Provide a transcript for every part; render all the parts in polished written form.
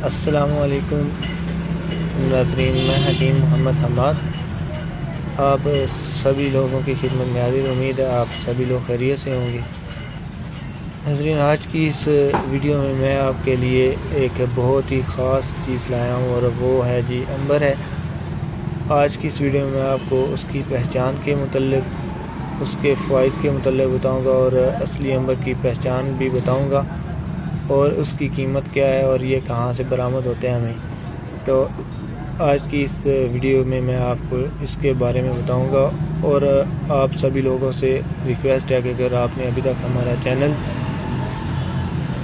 السلام علیکم ناظرین، میں حکیم محمد حماد آپ سبھی لوگوں کی خدمت میں حاضر۔ امید ہے آپ سبھی لوگ خیریت سے ہوں گے۔ ناظرین، آج کی اس ویڈیو میں آپ کے لیے ایک بہت ہی خاص چیز لایا ہوں اور وہ ہے عنبر ہے۔ آج کی اس ویڈیو میں آپ کو اس کی پہچان کے متعلق، اس کے فوائد کے متعلق بتاؤں گا اور اصلی عنبر کی پہچان بھی بتاؤں گا اور اس کی قیمت کیا ہے اور یہ کہاں سے برآمد ہوتے ہیں ہمیں۔ تو آج کی اس ویڈیو میں آپ کو اس کے بارے میں بتاؤں گا اور آپ سبھی لوگوں سے ریکویسٹ ہے کہ اگر آپ نے ابھی تک ہمارا چینل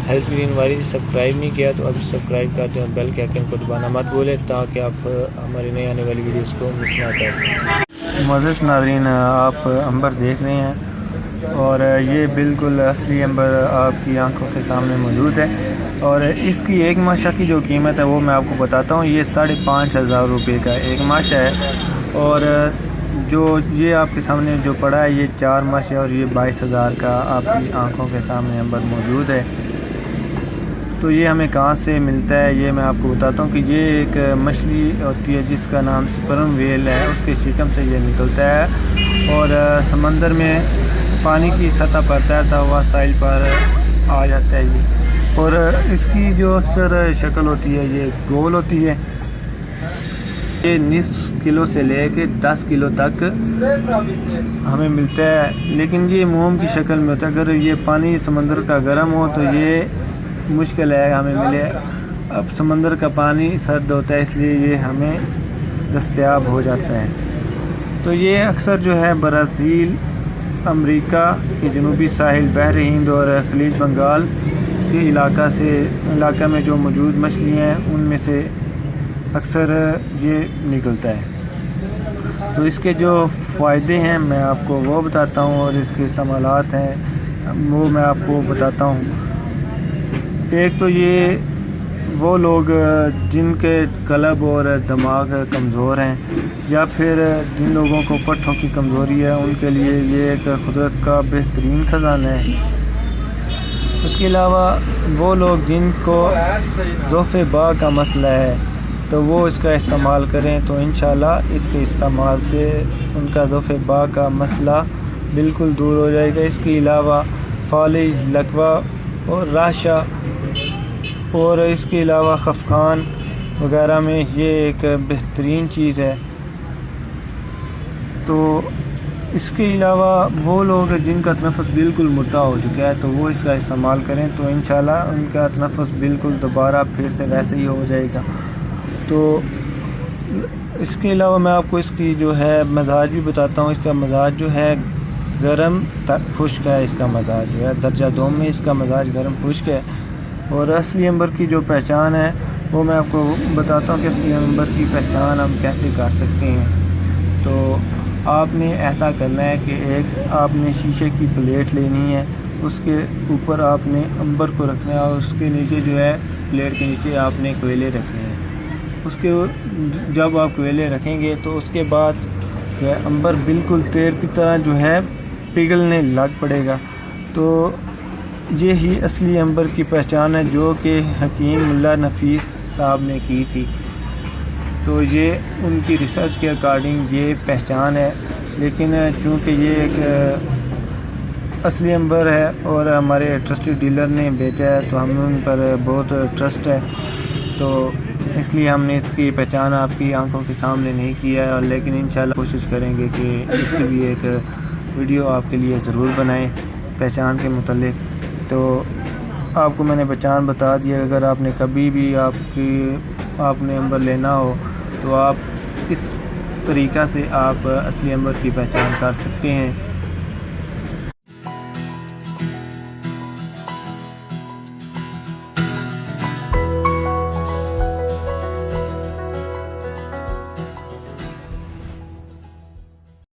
ہیلتھ گرین واری سبسکرائب نہیں کیا تو ابھی سبسکرائب کر دیں اور بیل کے آئیکن کو دبانا مت بھولیں تاکہ آپ ہماری نئی آنے والی ویڈیوز کو مس نہ کریں۔ معزز ناظرین، آپ عنبر دیکھ رہے ہیں اور یہ بالکل اصلی عنبر آپ کی آنکھوں کے سامنے موجود ہے اور اس کی ایک ماشا کی جو قیمت ہے وہ میں آپ کو بتاتا ہوں۔ یہ 5,500 روپے کا ایک ماشا ہے اور جو یہ آپ کے سامنے جو پڑا ہے یہ 4 ماشا اور یہ 22,000 کا آپ کی آنکھوں کے سامنے عنبر موجود ہے۔ تو یہ ہمیں کہاں سے ملتا ہے یہ میں آپ کو بتاتا ہوں کہ یہ ایک مچھلی ہوتی ہے جس کا نام سپرم ویل ہے، اس کے شکم سے یہ نکلتا ہے اور سمندر میں پانی کی سطح پر تیرتا ہوا ساحل پر آ جاتا ہے یہ، اور اس کی جو اکثر شکل ہوتی ہے یہ گول ہوتی ہے۔ یہ نصف کلو سے لے کے 10 کلو تک ہمیں ملتا ہے، لیکن یہ موم کی شکل میں ہوتا ہے۔ اگر یہ پانی سمندر کا گرم ہو تو یہ مشکل ہے ہمیں ملے۔ اب سمندر کا پانی سرد ہوتا ہے اس لیے یہ ہمیں دستیاب ہو جاتا ہے۔ تو یہ اکثر جو ہے برازیل، امریکہ کے جنوبی ساحل، بحر ہند اور خلیج بنگال کے علاقہ میں جو موجود مچھلیاں ہیں ان میں سے اکثر یہ نکلتا ہے۔ تو اس کے جو فائدے ہیں میں آپ کو وہ بتاتا ہوں اور اس کے استعمالات ہیں وہ میں آپ کو بتاتا ہوں۔ ایک تو یہ وہ لوگ جن کے قلب اور دماغ کمزور ہیں یا پھر جن لوگوں کو پٹھوں کی کمزوری ہے ان کے لیے یہ ایک قدرت کا بہترین خزانہ ہے۔ اس کے علاوہ وہ لوگ جن کو ضعف باء کا مسئلہ ہے تو وہ اس کا استعمال کریں تو انشاءاللہ اس کے استعمال سے ان کا ضعف باء کا مسئلہ بالکل دور ہو جائے گا۔ اس کے علاوہ فالج، لکوہ اور راشا اور اس کے علاوہ خفقان وغیرہ میں یہ ایک بہترین چیز ہے۔ تو اس کے علاوہ وہ لوگ جن کا تنفس بالکل مردہ ہو چکا ہے تو وہ اس کا استعمال کریں تو انشاءاللہ ان کا تنفس بالکل دوبارہ پھر سے ویسے ہی ہو جائے گا۔ تو اس کے علاوہ میں آپ کو اس کی جو ہے مزاج بھی بتاتا ہوں۔ اس کا مزاج جو ہے گرم خشک ہے، اس کا مزاج جو ہے درجہ 2 میں اس کا مزاج گرم خشک ہے۔ اور اصلی عنبر کی جو پہچان ہے وہ میں آپ کو بتاتا ہوں کہ اصلی عنبر کی پہچان ہم کیسے کر سکتے ہیں۔ تو آپ نے ایسا کرنا ہے کہ آپ نے شیشے کی پلیٹ لینی ہے، اس کے اوپر آپ نے عنبر کو رکھنا ہے اور اس کے نیچے جو ہے پلیٹ کے نیچے آپ نے کوئلے رکھنے ہیں۔ اس کے جب آپ کوئلے رکھیں گے تو اس کے بعد جو ہے عنبر بالکل تیل کی طرح جو ہے پگھلنے لگ پڑے گا۔ تو یہی اصلی عنبر کی پہچان ہے جو کہ حکیم ملا نفیس صاحب نے کی تھی۔ تو یہ ان کی ریسرچ کے اکارڈنگ یہ پہچان ہے، لیکن چونکہ یہ ایک اصلی عنبر ہے اور ہمارے ٹرسٹڈ ڈیلر نے بیچا ہے تو ہمیں ان پر بہت ٹرسٹ ہے، تو اس لیے ہم نے اس کی پہچان آپ کی آنکھوں کے سامنے نہیں کیا ہے، لیکن انشاءاللہ کوشش کریں گے کہ اس کے لیے ایک ویڈیو آپ کے لیے ضرور بنائیں پہچان کے متعلق۔ تو آپ کو میں نے پہچان بتا دی ہے۔ اگر آپ نے کبھی بھی آپ نے عنبر لینا ہو تو آپ اس طریقہ سے آپ اصلی عنبر کی پہچان کر سکتے ہیں۔